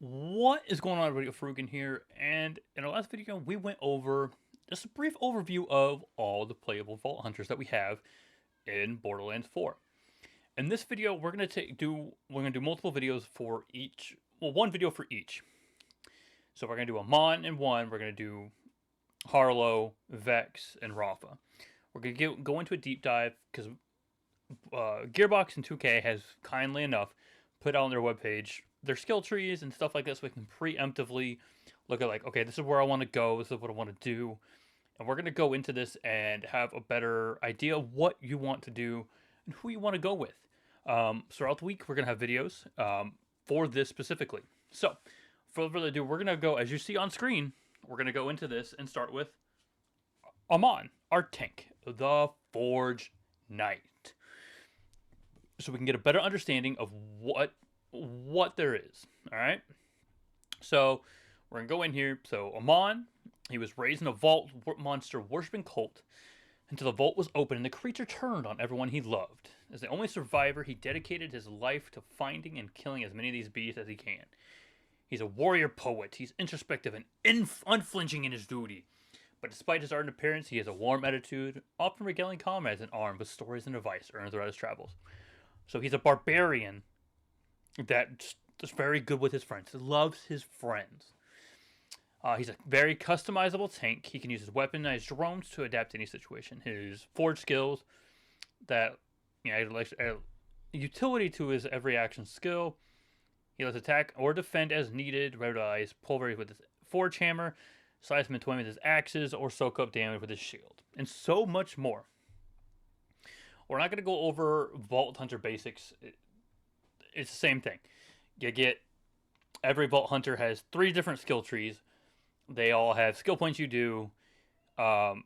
What is going on, everybody? Frugan here, and in our last video, we went over just a brief overview of all the playable Vault Hunters that we have in Borderlands 4. In this video, we're gonna do multiple videos for each. Well, one video for each. So we're gonna do Amon in one. We're gonna do Harlow, Vex, and Rafa. We're gonna go into a deep dive because Gearbox and 2K has kindly enough put out on their webpage their skill trees and stuff like this. So we can preemptively look at like, okay, this is where I want to go. This is what I want to do, and we're gonna go into this and have a better idea of what you want to do and who you want to go with. So throughout the week, we're gonna have videos for this specifically. So, without further ado, we're gonna go as you see on screen. We're gonna go into this and start with Amon, our tank, the Forgeknight, so we can get a better understanding of what there is. All right. So we're gonna go in here. So Amon, he was raised in a vault monster worshipping cult until the vault was open and the creature turned on everyone he loved. As the only survivor, he dedicated his life to finding and killing as many of these beasts as he can. He's a warrior poet. He's introspective and unflinching in his duty. But despite his ardent appearance, he has a warm attitude, often regaling comrades in arms with stories and advice earned throughout his travels. So he's a barbarian that is very good with his friends. He loves his friends. He's a very customizable tank. He can use his weaponized drones to adapt to any situation. His forge skills that add utility to his every action skill. He lets attack or defend as needed, revitalize pulverize with his forge hammer, slice him in twain with his axes, or soak up damage with his shield, and so much more. We're not going to go over Vault Hunter basics. It's the same thing. You get every Vault Hunter has 3 different skill trees. They all have skill points you do. Okay,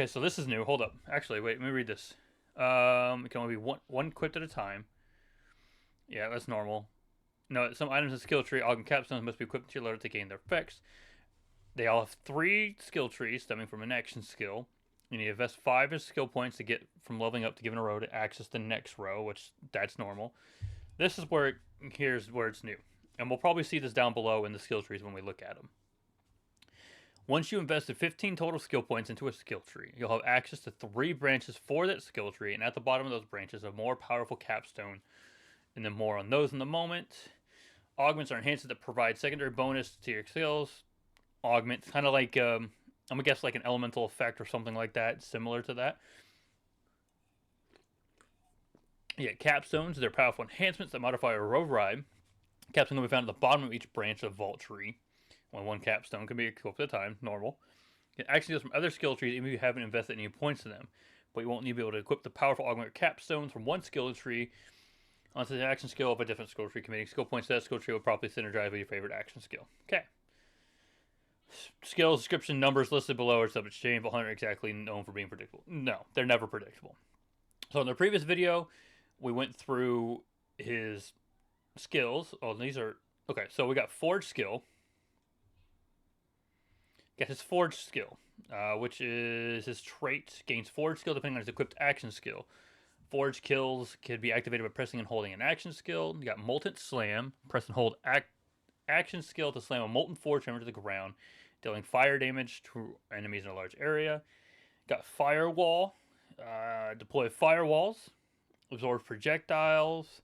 so this is new. Hold up. Actually, wait. Let me read this. It can only be one equipped at a time. Yeah, that's normal. No, some items in the skill tree, augment capstones, must be equipped to your loader to gain their effects. They all have 3 skill trees stemming from an action skill. You need to invest 5 skill points to get from leveling up to giving a row to access the next row, which that's normal. This is here's where it's new. And we'll probably see this down below in the skill trees when we look at them. Once you invested 15 total skill points into a skill tree, you'll have access to 3 branches for that skill tree, and at the bottom of those branches, a more powerful capstone. And then more on those in the moment. Augments are enhancers that provide secondary bonus to your skills. Augments, kind of like, I'm going to guess like an elemental effect or something like that, similar to that. Yeah, capstones, they're powerful enhancements that modify or override. Capstone can be found at the bottom of each branch of Vault Tree. One capstone can be equipped at a time, normal. You can actually use from other skill trees even if you haven't invested any points in them. But you won't need to be able to equip the powerful augment capstones from one skill tree onto the action skill of a different skill tree. Committing skill points to that skill tree will probably synergize with your favorite action skill. Okay. Skill description numbers listed below are subject to change, but Hunter exactly known for being predictable. No, they're never predictable. So in the previous video, we went through his skills. Oh, these are okay. So we got Forge skill. Got his Forge skill, which is his trait. Gains Forge skill depending on his equipped action skill. Forge kills can be activated by pressing and holding an action skill. You got Molten Slam. Press and hold action skill to slam a molten forge hammer to the ground, dealing fire damage to enemies in a large area. Got Firewall. Deploy firewalls. Absorb projectiles.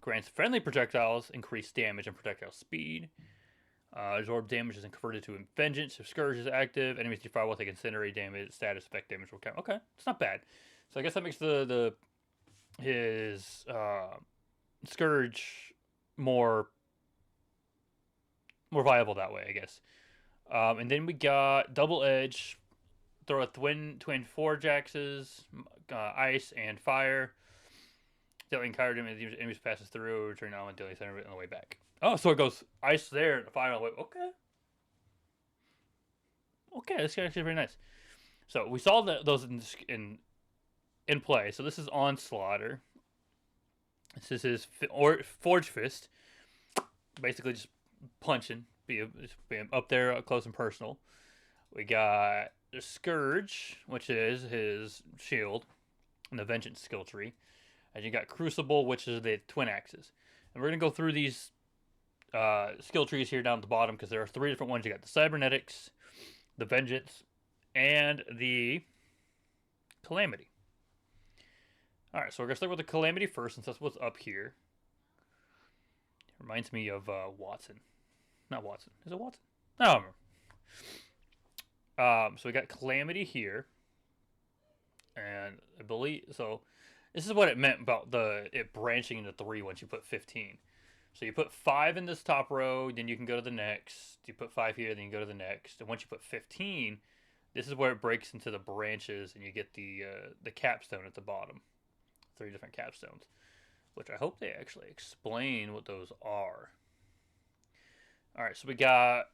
Grants friendly projectiles increased damage and projectile speed. Absorb damage is converted to Vengeance if Scourge is active. Enemies to firewall take incendiary damage. Status effect damage will count. Okay, it's not bad. So I guess that makes his Scourge more viable that way, I guess. And then we got Double Edge. Throw a twin Forge axes, ice and fire. Dealing fire damage as enemies passes through, return on dealing center on the way back. Oh, so it goes ice there, fire on the way. Okay, this is actually very nice. So we saw those in play. So this is Onslaughter. This is his Forge Fist. Basically just punching, being up there close and personal. We got the Scourge, which is his shield, and the Vengeance skill tree. And you got Crucible, which is the twin axes. And we're going to go through these skill trees here down at the bottom because there are 3 different ones. You got the Cybernetics, the Vengeance, and the Calamity. Alright, so we're going to start with the Calamity first since that's what's up here. It reminds me of Watson. Not Watson. Is it Watson? I don't remember. So we got Calamity here. And I believe... So this is what it meant about it branching into 3 once you put 15. So you put 5 in this top row, then you can go to the next. You put 5 here, then you go to the next. And once you put 15, this is where it breaks into the branches and you get the capstone at the bottom. 3 different capstones, which I hope they actually explain what those are. All right, so we got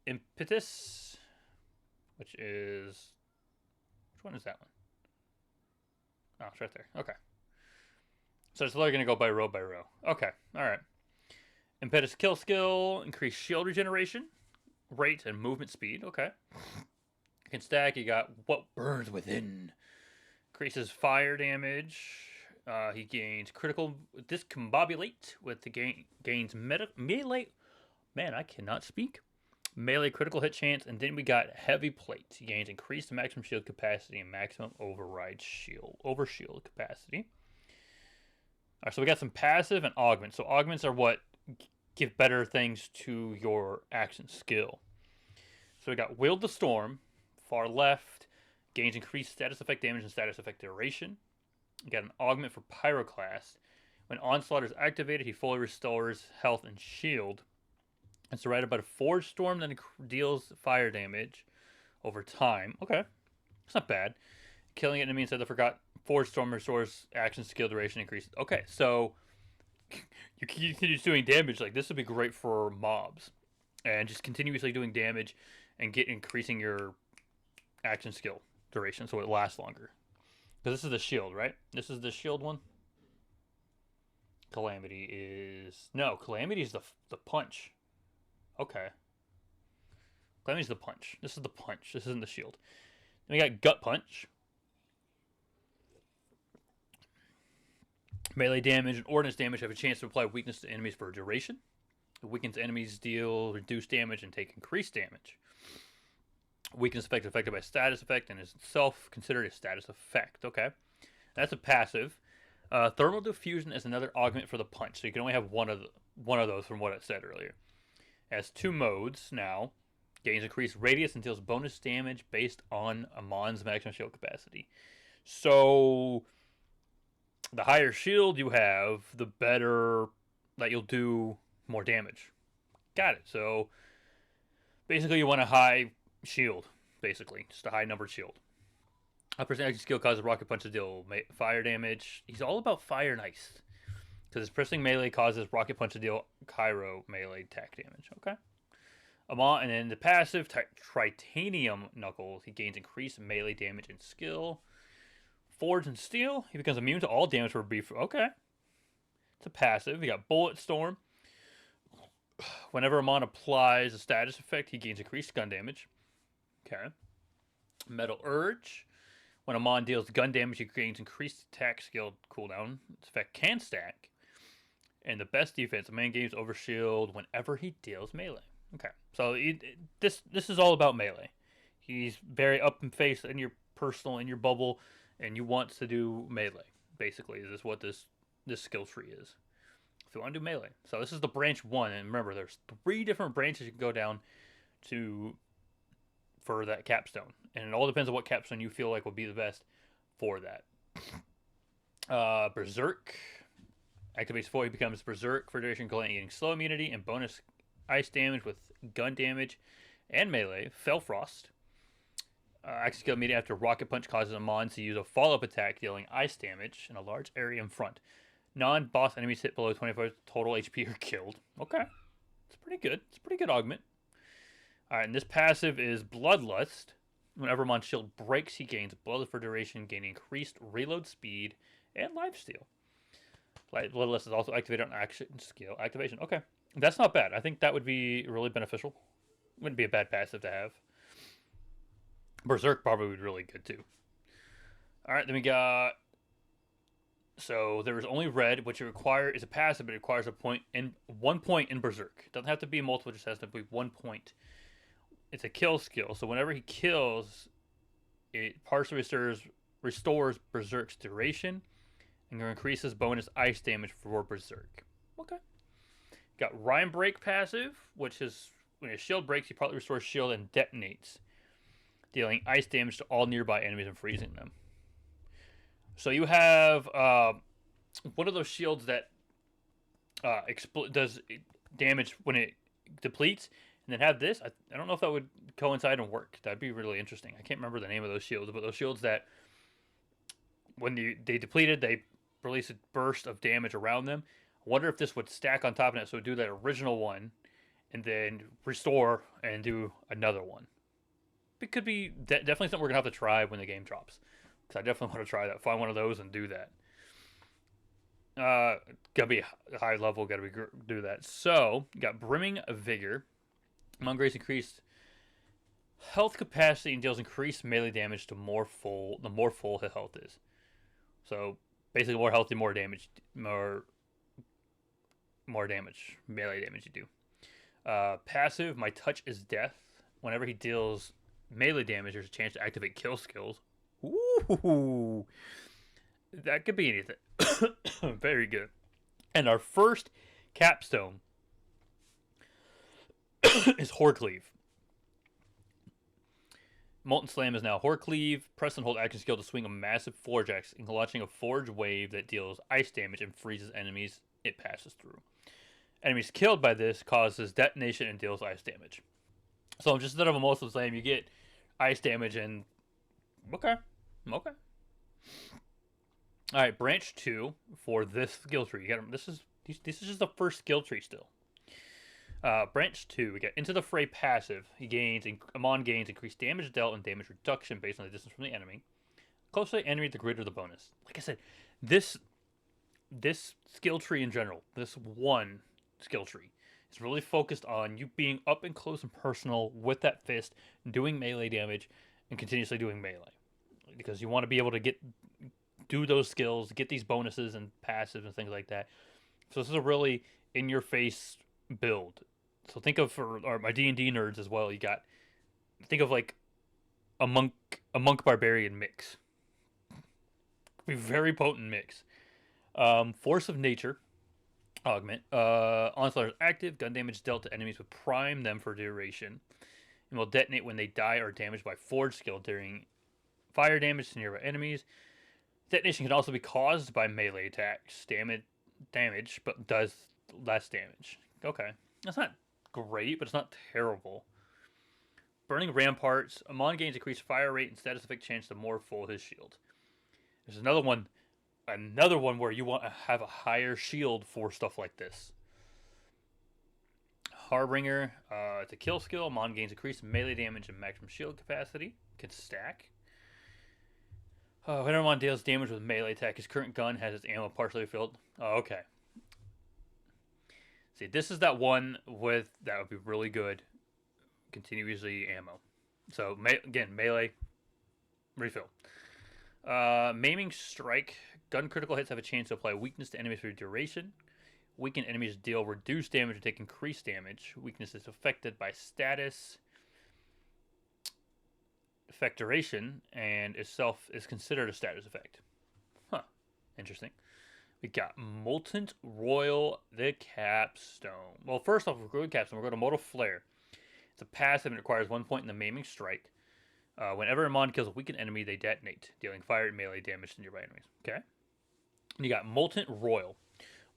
Impetus, which is... Which one is that one? Oh, it's right there. Okay. So it's literally going to go by row by row. Okay, all right. Impetus kill skill, increase shield regeneration, rate, and movement speed. Okay. You can stack, you got what burns within. Increases fire damage. He gains critical discombobulate with the gains melee. Man, I cannot speak. Melee critical hit chance, and then we got heavy plate. He gains increased maximum shield capacity and maximum overshield capacity. Alright, so we got some passive and augments. So augments are what give better things to your action skill. So we got Wield the Storm, far left, gains increased status effect damage and status effect duration. You got an augment for Pyroclast. When Onslaught is activated, he fully restores health and shield. It's surrounded by a Forge Storm that deals fire damage over time. Okay, it's not bad. Killing enemy inside the Forgot Forge Storm restores action skill duration increases. Okay, so you continue doing damage. Like, this would be great for mobs. And just continuously doing damage and increasing your action skill duration so it lasts longer. Because this is the shield, right? This is the shield one. Calamity is... No, Calamity is the punch. Okay. Calamity's the punch. This is the punch. This isn't the shield. Then we got Gut Punch. Melee damage and ordnance damage have a chance to apply weakness to enemies for a duration. It weakens enemies deal reduced damage and take increased damage. Weakness effect is affected by status effect and is itself considered a status effect. Okay. That's a passive. Thermal diffusion is another augment for the punch. So you can only have one of those from what it said earlier. It has 2 modes now. Gains increased radius and deals bonus damage based on Amon's maximum shield capacity. So the higher shield you have, the better that you'll do more damage. Got it. So basically you want a high shield, basically. Just a high numbered shield. A percentage skill causes Rocket Punch to deal fire damage. He's all about fire and ice. Because his pressing melee causes Rocket Punch to deal Cairo melee attack damage. Okay. Amon, and then the passive, Tritanium Knuckles. He gains increased melee damage and skill. Forge and Steel. He becomes immune to all damage for beef. Okay. It's a passive. You got Bullet Storm. Whenever Amon applies a status effect, he gains increased gun damage. Okay. Metal Urge. When Amon deals gun damage, he gains increased attack skill cooldown. This effect can stack. And the best defense, a man gains overshield whenever he deals melee. Okay, so this is all about melee. He's very up in face in your personal, in your bubble, and you want to do melee. Basically, is what this skill tree is. If you want to do melee. So this is the branch 1, and remember, there's 3 different branches you can go down for that capstone. And it all depends on what capstone you feel like will be the best for that. Berserk. Activates fully, he becomes Berserk for duration, gaining slow immunity and bonus ice damage with gun damage and melee. Fellfrost. Action skill immediately after Rocket Punch causes Amon to use a follow-up attack, dealing ice damage in a large area in front. Non-boss enemies hit below 25 total HP are killed. Okay. It's pretty good. It's a pretty good augment. Alright, and this passive is Bloodlust. Whenever Amon's shield breaks, he gains Bloodlust for duration, gaining increased reload speed and lifesteal. Bloodlust is also activated on action skill activation. Okay. That's not bad. I think that would be really beneficial. Wouldn't be a bad passive to have. Berserk probably would be really good too. Alright, then we got So there is only red, which is a passive, but it requires 1 point in Berserk. It doesn't have to be multiple, just has to be 1 point. It's a kill skill, so whenever he kills, it partially restores Berserk's duration and increases bonus ice damage for Berserk. Okay. Got Rhyme Break passive, which is when his shield breaks, he partly restores shield and detonates, dealing ice damage to all nearby enemies and freezing them. So you have one of those shields that does damage when it depletes, and then have this. I don't know if that would coincide and work. That'd be really interesting. I can't remember the name of those shields, but those shields that when they depleted, they release a burst of damage around them. I wonder if this would stack on top of that, so it would do that original one, and then restore and do another one. It could be definitely something we're gonna have to try when the game drops, because I definitely want to try that. Find one of those and do that. Gotta be high level. Gotta be do that. So you got Brimming Vigor. Amon Grace increased health capacity and deals increased melee damage the more full his health is. So basically, more healthy, more damage, more damage, melee damage you do. Passive, My Touch is Death. Whenever he deals melee damage, there's a chance to activate kill skills. Ooh, that could be anything. Very good. And our first capstone is Horcleave. Molten Slam is now Horcleave. Press and hold action skill to swing a massive Forge Axe, launching a Forge Wave that deals ice damage and freezes enemies it passes through. Enemies killed by this causes detonation and deals ice damage. So just instead of a Molten Slam, you get ice damage and... Okay. Alright, branch 2 for this skill tree. This is just the first skill tree still. Branch 2, we get Into the Fray passive. Amon gains increased damage dealt and damage reduction based on the distance from the enemy. Closer to the enemy, the greater the bonus. Like I said, this skill tree in general, this one skill tree, is really focused on you being up and close and personal with that fist, doing melee damage, and continuously doing melee. Because you want to be able to do those skills, get these bonuses and passives and things like that. So this is a really in-your-face build. So think of, for my D&D nerds as well, think of like a monk barbarian mix. A very potent mix. Force of Nature augment. Onslaught is active. Gun damage dealt to enemies will prime them for duration, and will detonate when they die or damaged by Forge skill during fire damage to nearby enemies. Detonation can also be caused by melee attacks. Damage, but does less damage. Okay. That's not great, but it's not terrible. Burning Ramparts. Amon gains increased fire rate and status effect chance to more full his shield. There's another one where you want to have a higher shield for stuff like this. Harbinger. It's a kill skill. Amon gains increased melee damage and maximum shield capacity. Can stack. Whenever Amon deals damage with melee attack, his current gun has its ammo partially filled. Oh, okay. See, this is that one that would be really good. Continuously ammo. So, again, melee, refill. Maiming Strike. Gun critical hits have a chance to apply weakness to enemies for duration. Weakened enemies deal reduced damage or take increased damage. Weakness is affected by status, effect duration, and itself is considered a status effect. Huh. Interesting. We got Molten Royal, the Capstone. Well, first off, we're going to Capstone. We're going to Mortal Flare. It's a passive and it requires 1 point in the Maiming Strike. Whenever Amon kills a weakened enemy, they detonate, dealing fire and melee damage to nearby enemies. Okay. And you got Molten Royal.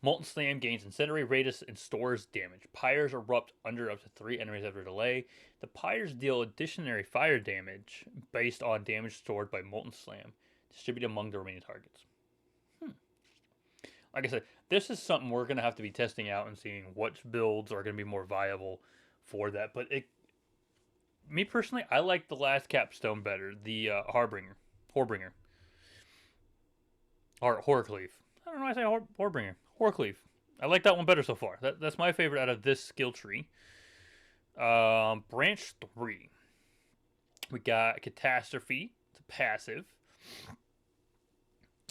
Molten Slam gains incendiary radius and stores damage. Pyres erupt under up to 3 enemies after delay. The pyres deal additional fire damage based on damage stored by Molten Slam, distributed among the remaining targets. Like I said, this is something we're going to have to be testing out and seeing which builds are going to be more viable for that. But me personally, I like the last capstone better. The Horcleave. I don't know why I say Horbringer. Horcleave. I like that one better so far. That's my favorite out of this skill tree. Branch 3. We got Catastrophe. It's a passive.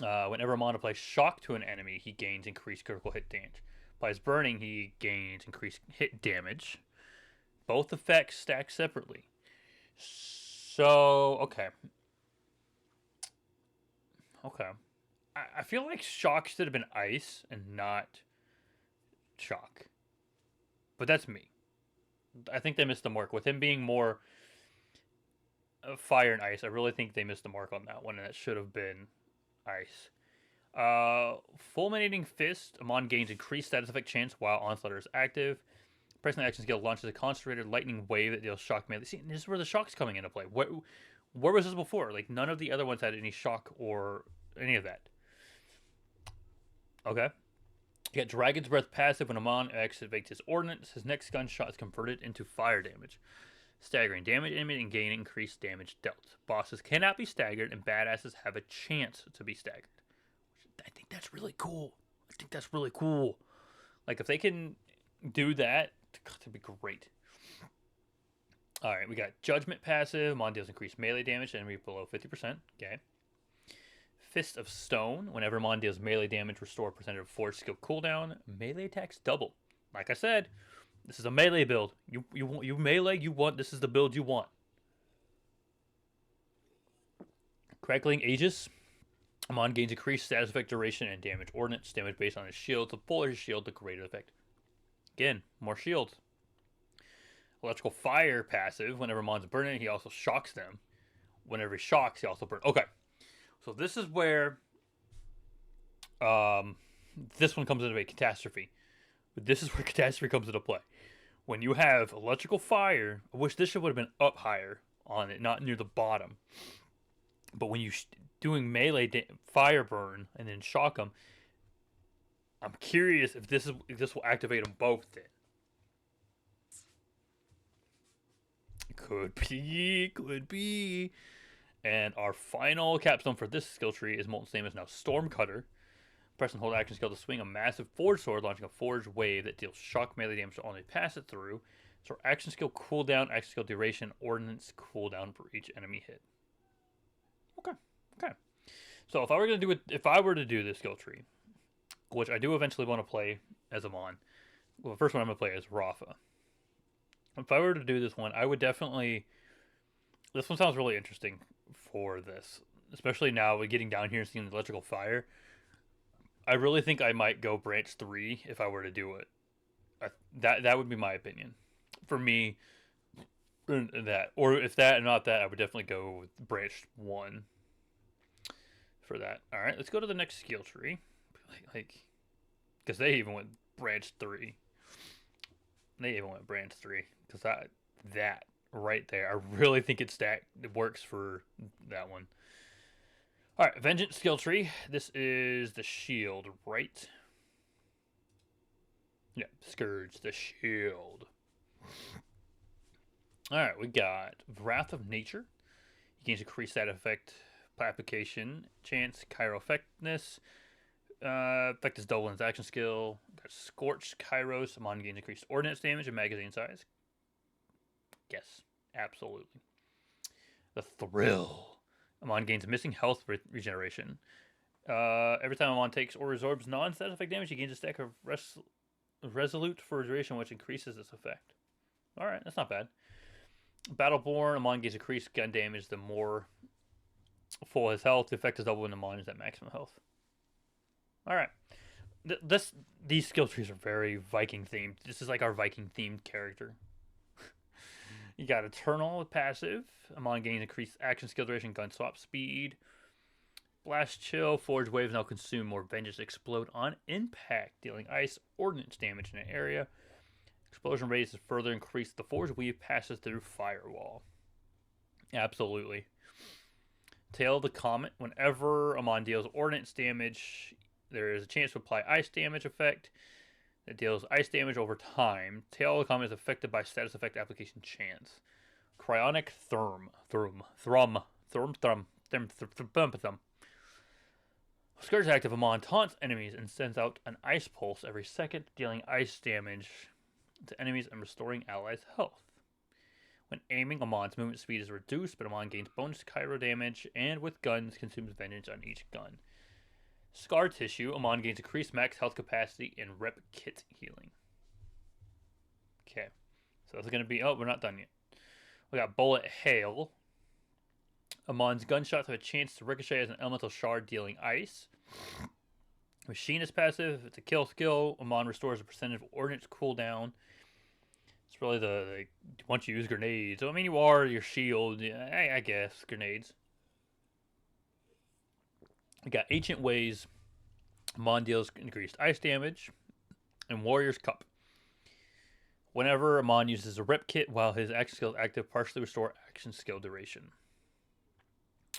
Whenever Amon applies shock to an enemy, he gains increased critical hit damage. Applies burning, he gains increased hit damage. Both effects stack separately. So, okay. Okay. I feel like shock should have been ice and not shock. But that's me. I think they missed the mark. With him being more fire and ice, I really think they missed the mark on that one, and it should have been ice. Fulminating Fist. Amon gains increased status effect chance while Onslaughter is active. Pressing the action skill launches a concentrated lightning wave that deals shock melee. See, this is where the shock's coming into play. Where was this before? Like, none of the other ones had any shock or any of that. Okay. You got Dragon's Breath passive. When Amon activates his ordnance, his next gunshot is converted into fire damage. Staggering damage enemy and gain increased damage dealt. Bosses cannot be staggered, and badasses have a chance to be staggered. I think that's really cool. Like, if they can do that, that'd be great. Alright, we got Judgment passive. Amon deals increased melee damage to enemy below 50%. Okay. Fist of Stone. Whenever Amon deals melee damage, restore a percentage of Forge skill cooldown. Melee attacks double. Like I said, this is a melee build. You melee, you want, this is the build you want. Crackling Aegis. Amon gains increased status effect duration and damage ordnance. Damage based on his shield. The fuller his shield, the greater the effect. Again, more shields. Electrical Fire passive. Whenever Amon's burning, he also shocks them. Whenever he shocks, he also burns. Okay. So this is where this one comes into a catastrophe. This is where catastrophe comes into play. When you have electrical fire, I wish this would have been up higher on it, not near the bottom. But when you doing melee fire burn and then shock them, I'm curious if this will activate them both then. Could be. And our final capstone for this skill tree is Molten's name is now Stormcutter. Press and hold action skill to swing a massive forge sword, launching a forge wave that deals shock melee damage to only pass it through. So action skill cooldown, action skill duration, ordnance cooldown for each enemy hit. Okay. So if I were to do this skill tree, which I do eventually want to play as Amon, well, the first one I'm gonna play is Rafa. If I were to do this one, I would definitely. This one sounds really interesting for this, especially now with getting down here and seeing the electrical fire. I really think I might go branch 3 if I were to do it. That would be my opinion. For me, that, or if that and not that, I would definitely go with branch 1 for that. All right, let's go to the next skill tree, like, because they even went branch 3. Because that right there, I really think it works for that one. All right, Vengeance skill tree. This is the shield, right? Yeah, Scourge, the shield. All right, we got Wrath of Nature. He gains increased that effect application chance, Kyro effectiveness. Effect is double in his action skill. Got Scorched Kairos. Amon gains increased ordnance damage and magazine size. Yes, absolutely. The Thrill. Amon gains missing health regeneration. Every time Amon takes or absorbs non-status effect damage, he gains a stack of Resolute for duration, which increases this effect. Alright, that's not bad. Battleborn. Amon gains increased gun damage the more full his health. The effect is double when Amon is at maximum health. Alright. These skill trees are very Viking themed. This is like our Viking themed character. You got Eternal passive. Amon gains increased action skill duration, gun swap speed. Blast Chill. Forge waves now consume more vengeance. Explode on impact, dealing ice ordnance damage in an area. Explosion radius is further increased. The forge weave passes through firewall. Absolutely. Tail of the Comet. Whenever Amon deals ordnance damage, there is a chance to apply ice damage effect. It deals ice damage over time. Tail of the Comet is affected by status effect application chance. Cryonic Thrum. Scourge active. Amon taunts enemies and sends out an ice pulse every second, dealing ice damage to enemies and restoring allies' health. When aiming, Amon's movement speed is reduced, but Amon gains bonus Kyro damage, and with guns, consumes vengeance on each gun. Scar Tissue. Amon gains increased max health capacity and rep kit healing. Okay. So that's going to be... Oh, we're not done yet. We got Bullet Hail. Amon's gunshots have a chance to ricochet as an elemental shard dealing ice. Machinist passive. It's a kill skill. Amon restores a percentage of ordnance cooldown. It's really the once you use grenades. So, I mean, you are your shield. Yeah, I guess. Grenades. We got Ancient Ways. Amon deals increased ice damage. And Warrior's Cup. Whenever Amon uses a rep kit while his action skill is active, partially restore action skill duration.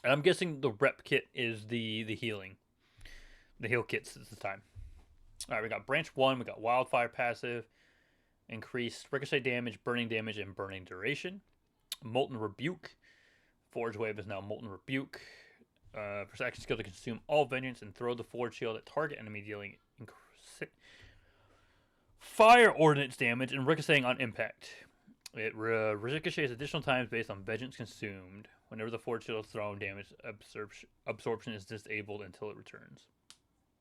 And I'm guessing the rep kit is the healing. The heal kits this time. Alright, we got Branch 1. We got Wildfire passive. Increased ricochet damage, burning damage, and burning duration. Molten Rebuke. Forge Wave is now Molten Rebuke. First action skill to consume all vengeance and throw the Forge Shield at target enemy, dealing fire ordnance damage and ricocheting on impact. It ricochets additional times based on vengeance consumed. Whenever the Forge Shield is thrown, damage absorption is disabled until it returns.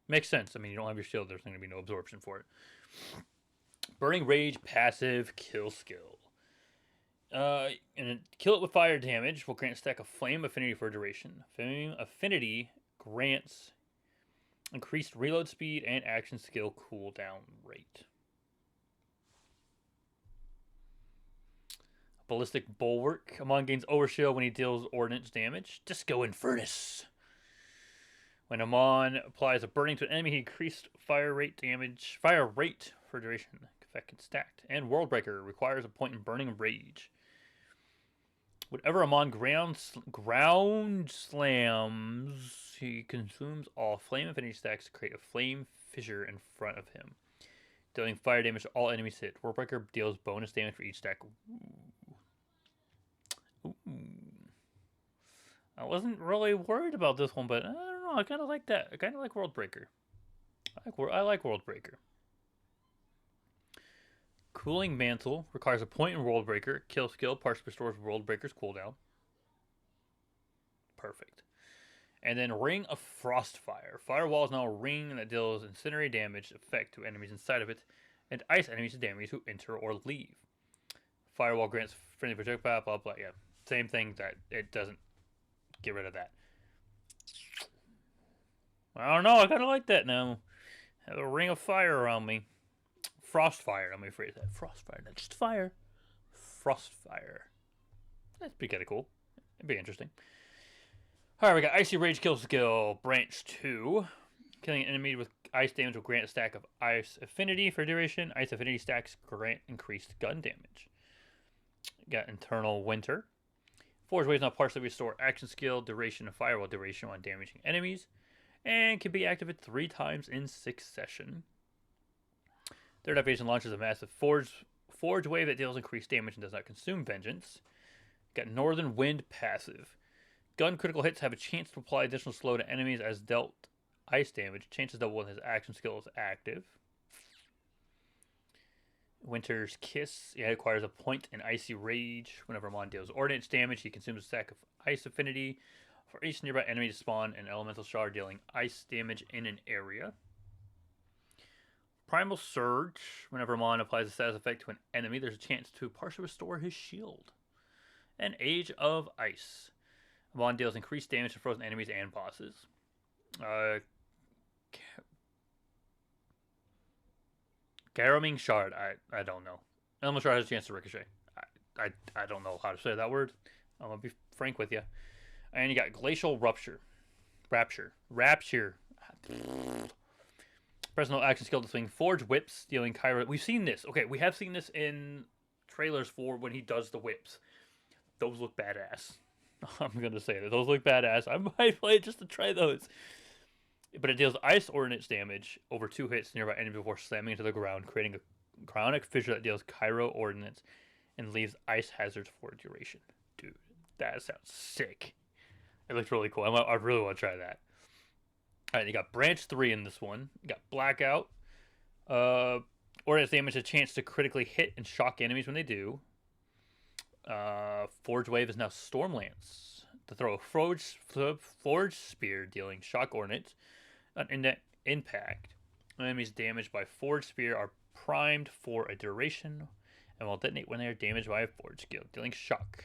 Makes sense. I mean, you don't have your shield, there's going to be no absorption for it. Burning Rage passive kill skill. And kill it with fire damage will grant a stack of Flame Affinity for a duration. Flame Affinity grants increased reload speed and action skill cooldown rate. Ballistic Bulwark. Amon gains overshield when he deals ordnance damage. Disco Infernus. When Amon applies a burning to an enemy, he increased fire rate for duration. Effect gets stacked. And Worldbreaker requires a point in Burning Rage. Whatever Amon ground slams, he consumes all Flame Affinity stacks to create a flame fissure in front of him, dealing fire damage to all enemies hit. Worldbreaker deals bonus damage for each stack. Ooh. I wasn't really worried about this one, but I don't know. I kind of like that. I kind of like Worldbreaker. I like Worldbreaker. Cooling Mantle requires a point in Worldbreaker. Kill skill partially restores Worldbreaker's cooldown. Perfect. And then Ring of Frostfire. Firewall is now a ring that deals incendiary damage effect to enemies inside of it, and ice enemies to damage who enter or leave. Firewall grants friendly projectile, blah blah. Yeah, same thing. That it doesn't get rid of that. I don't know. I kind of like that now. Have a ring of fire around me. Frostfire. Let me phrase that. Frostfire. Not just fire. Frostfire. That'd be kind of cool. It'd be interesting. Alright, we got Icy Rage kill skill. Branch 2. Killing an enemy with ice damage will grant a stack of ice affinity for duration. Ice affinity stacks grant increased gun damage. Got Internal Winter. Forge Waves now partially restore action skill, duration, and firewall duration on damaging enemies, and can be activated 3 times in succession. Third activation launches a massive Forge Wave that deals increased damage and does not consume vengeance. Got Northern Wind passive. Gun critical hits have a chance to apply additional slow to enemies as dealt ice damage. Chances double when his action skill is active. Winter's Kiss. It acquires a point in Icy Rage. Whenever Amon deals ordnance damage, he consumes a stack of ice affinity for each nearby enemy to spawn an elemental shard dealing ice damage in an area. Primal Surge. Whenever Amon applies a status effect to an enemy, there's a chance to partially restore his shield. And Age of Ice. Amon deals increased damage to frozen enemies and bosses. Garoming Shard. I don't know. Elemental Shard has a chance to ricochet. I don't know how to say that word. I'm going to be frank with you. And you got Glacial Rapture. Personal action skill to swing Forge Whips, dealing Kyra. We've seen this. Okay, we have seen this in trailers for when he does the whips. Those look badass. I'm going to say that. Those look badass. I might play it just to try those. But it deals ice ordnance damage over 2 hits nearby enemy before slamming into the ground, creating a cryonic fissure that deals Cairo ordnance and leaves ice hazards for a duration. Dude, that sounds sick. It looks really cool. I really want to try that. Alright, you got Branch 3 in this one. You got Blackout. Ordnance damage has a chance to critically hit and shock enemies when they do. Forge Wave is now Stormlance. To throw a Forge Spear, dealing shock ordnance. On impact, enemies damaged by Forge Spear are primed for a duration and will detonate when they are damaged by a Forge skill, dealing shock,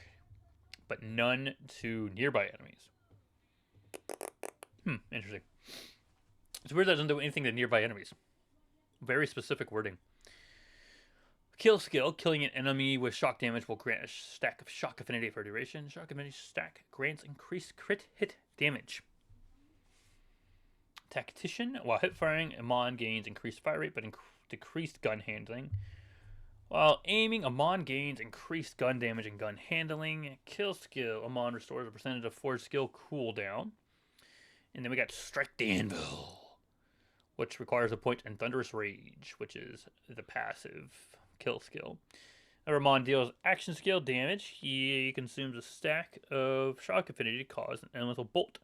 but none to nearby enemies. Interesting. It's weird that it doesn't do anything to nearby enemies. Very specific wording. Kill skill. Killing an enemy with shock damage will grant a stack of shock affinity for a duration. Shock affinity stack grants increased crit hit damage. Tactician. While hip firing, Amon gains increased fire rate but decreased gun handling. While aiming, Amon gains increased gun damage and gun handling. Kill skill. Amon restores a percentage of Forge skill cooldown. And then we got Strike the Anvil, which requires a point in Thunderous Rage, which is the passive kill skill. Amon deals action skill damage. He consumes a stack of shock affinity to cause an elemental bolt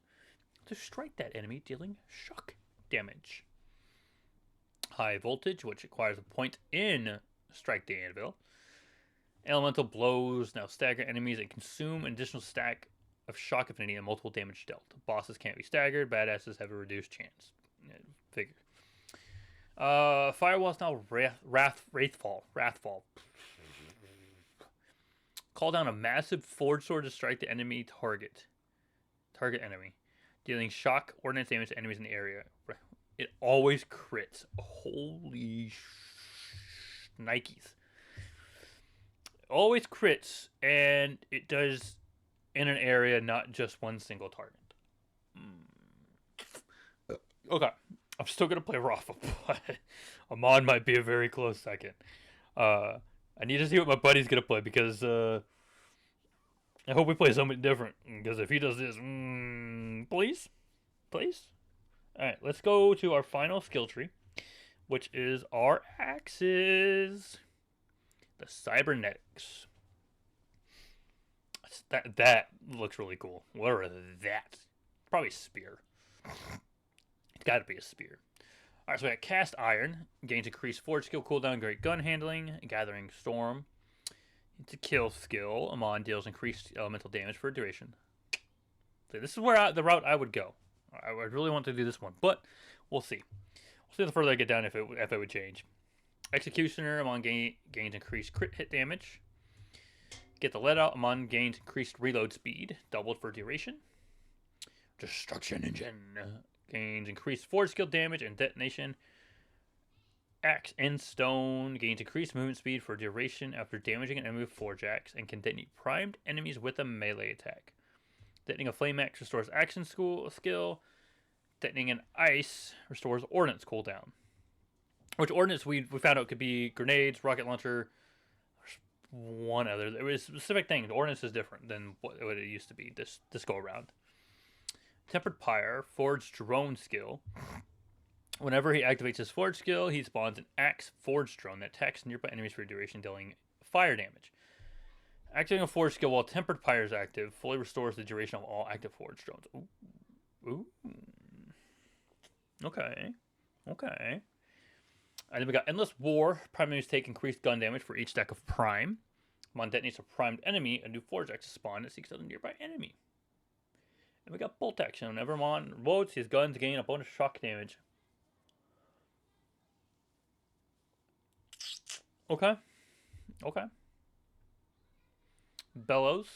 to strike that enemy, dealing shock damage. High voltage, which requires a point in Strike the Anvil. Elemental blows now stagger enemies and consume an additional stack of shock affinity and multiple damage dealt. Bosses can't be staggered. Badasses have a reduced chance. Figure. Firewall's now Wrathfall. Call down a massive Forge Sword to strike the enemy target enemy, dealing shock ordnance damage to enemies in the area. It always crits. Holy Nikes. Always crits, and it does in an area, not just one single target. Okay. I'm still going to play Rafa, but Amon might be a very close second. I need to see what my buddy's going to play, because I hope we play something different. Because if he does this, please? Please? Alright, let's go to our final skill tree, which is our axes. The Cybernetics. That looks really cool. What is that? Probably a spear. It's got to be a spear. Alright, so we got Cast Iron. Gains increased Forge skill cooldown, great gun handling, Gathering Storm. It's a kill skill. Amon deals increased elemental damage for a duration. So this is where the route I would go. I would really want to do this one, but we'll see. We'll see the further I get down if it would change. Executioner. Amon gains increased crit hit damage. Get the lead out. Amon gains increased reload speed, doubled for duration. Destruction Engine gains increased Forge skill damage and detonation. Axe and Stone gains increased movement speed for duration after damaging an enemy with Forge Axe and can detonate primed enemies with a melee attack. Detonating a Flame Axe restores action skill. Detonating an Ice restores ordnance cooldown. Which ordnance we found out could be grenades, rocket launcher, one other. It was specific things. Ordnance is different than what it used to be this go around. Tempered Pyre, Forged Drone skill. Whenever he activates his Forge skill, he spawns an Axe Forged Drone that attacks nearby enemies for a duration, dealing fire damage. Activating a Forge skill while Tempered Pyre is active fully restores the duration of all active Forged Drones. Ooh. Okay. And then we got Endless War. Prime enemies take increased gun damage for each stack of Prime. Amon detonates a primed enemy, a new Forge Axe is spawned that seeks out a nearby enemy. And we got Bolt Action. Whenever Amon loads, his guns gain a bonus shock damage. Okay. Bellows.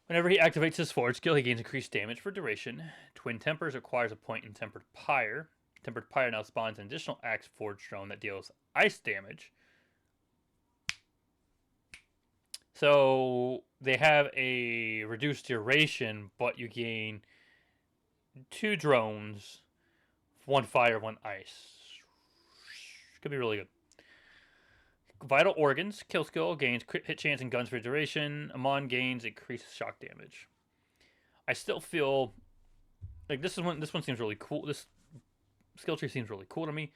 Whenever he activates his Forge skill, he gains increased damage for duration. Twin Tempers requires a point in Tempered Pyre. Tempered Pyre now spawns an additional Axe Forge Drone that deals ice damage. So they have a reduced duration, but you gain 2 drones, 1 fire, 1 ice. Could be really good. Vital Organs. Kill skill gains crit hit chance and guns for duration. Amon gains increased shock damage. I still feel like this one seems really cool. This skill tree seems really cool to me,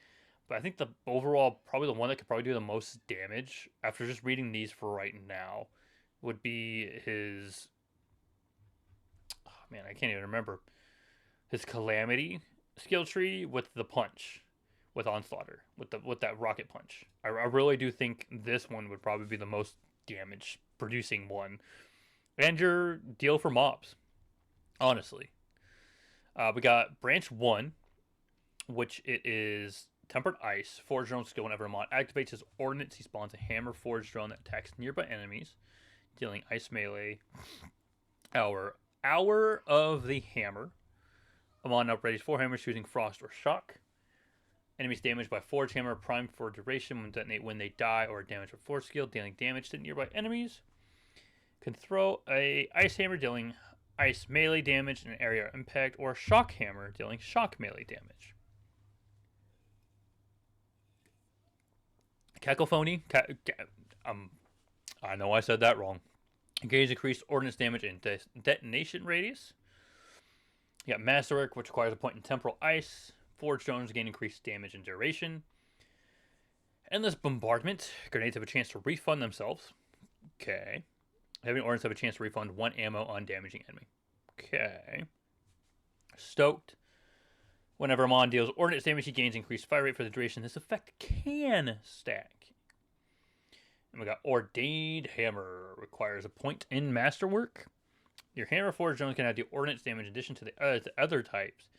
but I think the overall, probably the one that could probably do the most damage after just reading these for right now would be his, oh man, I can't even remember, his Calamity skill tree with the punch, with Onslaughter, with that rocket punch. I really do think this one would probably be the most damage producing one, and your deal for mobs, honestly. We got Branch 1. which it is Tempered Ice. Forge drone skill whenever Amon activates his ordnance, he spawns a hammer forge drone that attacks nearby enemies, dealing ice melee. Hour of the Hammer. Amon upgrades 4 hammers choosing Frost or Shock. Enemies damaged by Forge Hammer primed for duration when detonate when they die or damage with Forge skill, dealing damage to nearby enemies. Can throw a Ice Hammer dealing ice melee damage in an area of impact, or Shock Hammer dealing shock melee damage. Cacophony. I know I said that wrong. Gains increased ordnance damage and detonation radius. You got Masterwork, which requires a point in temporal ice. Forge drones gain increased damage and duration. Endless Bombardment. Grenades have a chance to refund themselves. Okay. Heavy ordnance have a chance to refund 1 ammo on damaging enemy. Okay. Stoked. Whenever Amon deals ordnance damage, he gains increased fire rate for the duration. This effect can stack. And we got Ordained Hammer. Requires a point in Masterwork. Your Hammer Forge drones can add the ordnance damage in addition to the other types.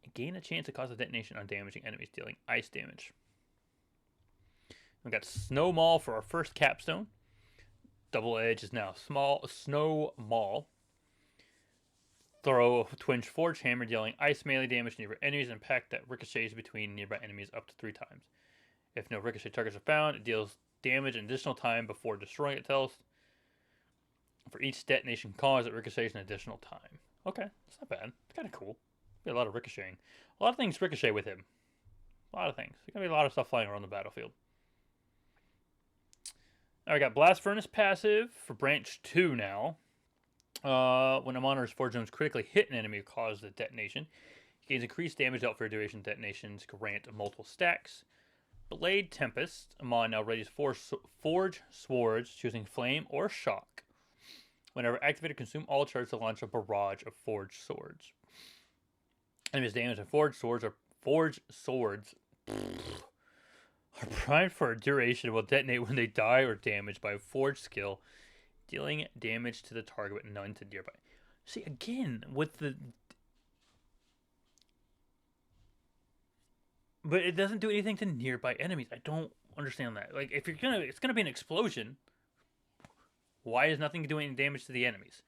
And gain a chance to cause a detonation on damaging enemies, dealing ice damage. We got Snow Maul for our first capstone. Double edge is now Snow Maul. Throw a twin Forge Hammer, dealing ice melee damage to nearby enemies, and impact that ricochets between nearby enemies up to 3 times. If no ricochet targets are found, it deals damage an additional time before destroying itself. For each detonation cause, it ricochets an additional time. Okay, that's not bad. It's kind of cool. Be a lot of ricocheting. A lot of things ricochet with him. A lot of things. There's going to be a lot of stuff flying around the battlefield. Now we got Blast Furnace passive for branch 2 now. When Amon or his Forge drones critically hit an enemy cause the detonation, he gains increased damage dealt for a duration. Detonations grant multiple stacks. Blade Tempest. Amon now readies 4 Forge Swords, choosing Flame or Shock. Whenever activated, consume all charges to launch a barrage of Forged Swords. Enemies damaged by Forged Swords are primed for a duration and will detonate when they die or damaged by a Forged skill, dealing damage to the target but none to nearby. See, again, with the... But it doesn't do anything to nearby enemies. I don't understand that. Like, if it's gonna be an explosion. Why is nothing doing any damage to the enemies?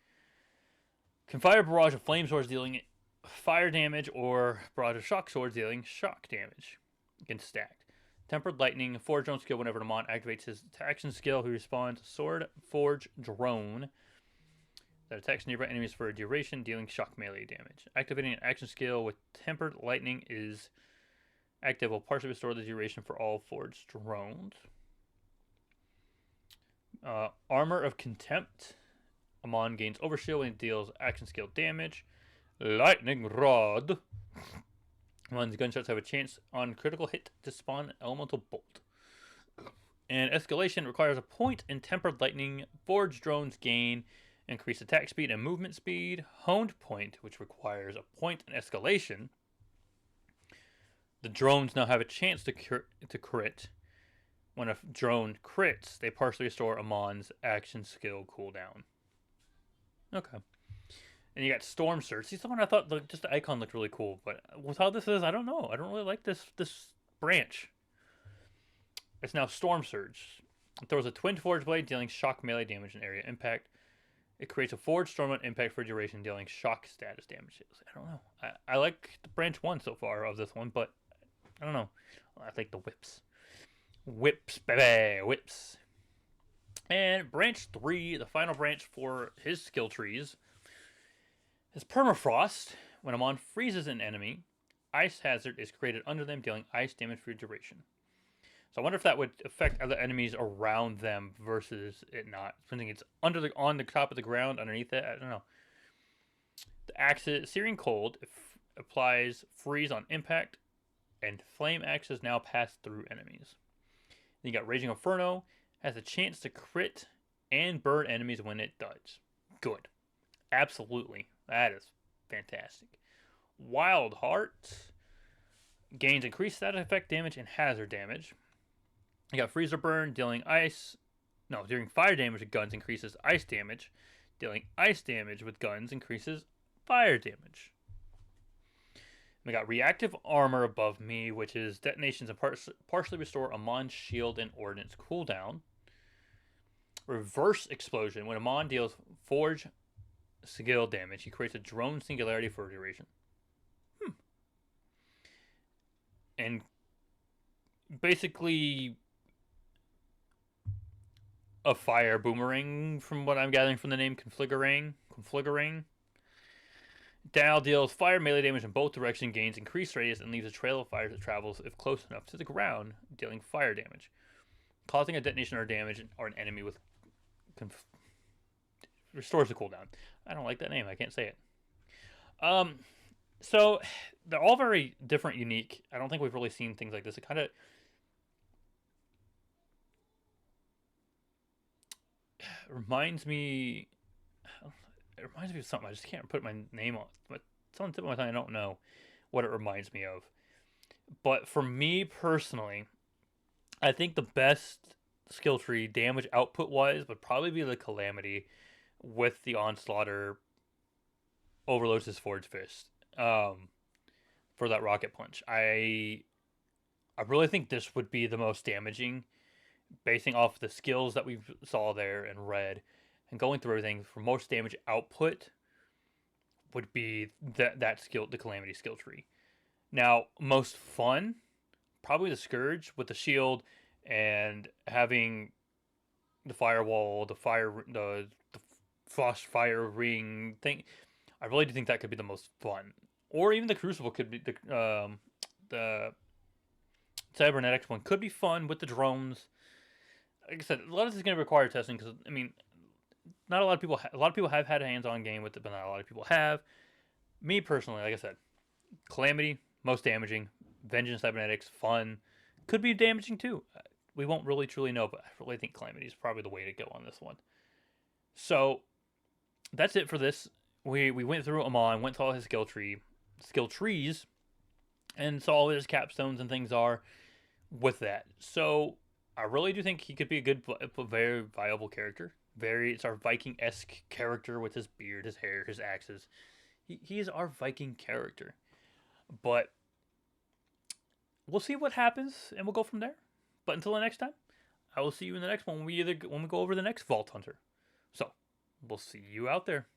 Can fire a barrage of flame swords dealing fire damage, or barrage of shock swords dealing shock damage. Against stacked. Tempered Lightning. Forge drone skill whenever Amon activates his action skill, he responds Sword Forge Drone that attacks nearby enemies for a duration, dealing shock melee damage. Activating an action skill with Tempered Lightning is active, will partially restore the duration for all Forged drones. Armor of Contempt. Amon gains overshield when it deals action skill damage. Lightning Rod. Amon's gunshots have a chance on critical hit to spawn an elemental bolt. And Escalation requires a point in Tempered Lightning. Forge drones gain increased attack speed and movement speed. Honed Point, which requires a point in Escalation. The drones now have a chance to crit. When a drone crits, they partially restore Amon's action skill cooldown. Okay. And you got Storm Surge. See, someone I thought just the icon looked really cool, but with how this is, I don't know. I don't really like this branch. It's now Storm Surge. It throws a twin Forge Blade, dealing shock melee damage and area impact. It creates a Forge Storm on impact for duration, dealing shock status damage. I don't know. I like the branch 1 so far of this one, but I don't know. I like the whips. Whips, baby, whips. And branch 3, the final branch for his skill trees, is Permafrost. When Amon freezes an enemy, Ice Hazard is created under them, dealing ice damage for duration. So I wonder if that would affect other enemies around them versus it not. Something it's on the top of the ground, underneath it. I don't know. The Searing Cold applies freeze on impact, and flame axes now pass through enemies. Then you got Raging Inferno, has a chance to crit and burn enemies when it does. Good. Absolutely. That is fantastic. Wild Heart gains increased status effect damage and hazard damage. You got Freezer Burn, dealing during fire damage with guns increases ice damage. Dealing ice damage with guns increases fire damage. We got reactive armor above me, which is detonations and partially restore Amon's shield and ordnance cooldown. Reverse explosion. When Amon deals forge skill damage, he creates a drone singularity for a duration. And basically a fire boomerang, from what I'm gathering from the name Confligurang. Dow deals fire melee damage in both directions, gains increased radius, and leaves a trail of fire that travels if close enough to the ground, dealing fire damage. Causing a detonation or damage or an enemy with restores the cooldown. I don't like that name. I can't say it. So they're all very different, unique. I don't think we've really seen things like this. It kind of reminds me. It reminds me of something. I just can't put my name on. But it's on the tip of my tongue. I don't know what it reminds me of. But for me personally, I think the best skill tree damage output wise would probably be the Calamity with the Onslaughter overloads his Forge Fist for that Rocket Punch. I really think this would be the most damaging, basing off the skills that we saw there and read, and going through everything. For most damage output, would be that skill, the Calamity skill tree. Now, most fun, probably the Scourge with the shield and having the firewall, the frost fire ring thing. I really do think that could be the most fun, or even the Crucible could be the Cybernetics one could be fun with the drones. Like I said, a lot of this is going to require testing because I mean, not a lot of people. A lot of people have had a hands-on game with it, but not a lot of people have. Me personally, like I said, Calamity most damaging, Vengeance Cybernetics fun, could be damaging too. We won't really truly know, but I really think Calamity is probably the way to go on this one. So that's it for this. We went through Amon, went through all his skill trees, and saw all his capstones and things are with that. So I really do think he could be a very viable character. It's our Viking-esque character with his beard, his hair, his axes. He is our Viking character. But we'll see what happens, and we'll go from there. But until the next time, I will see you in the next one when we go over the next Vault Hunter. So we'll see you out there.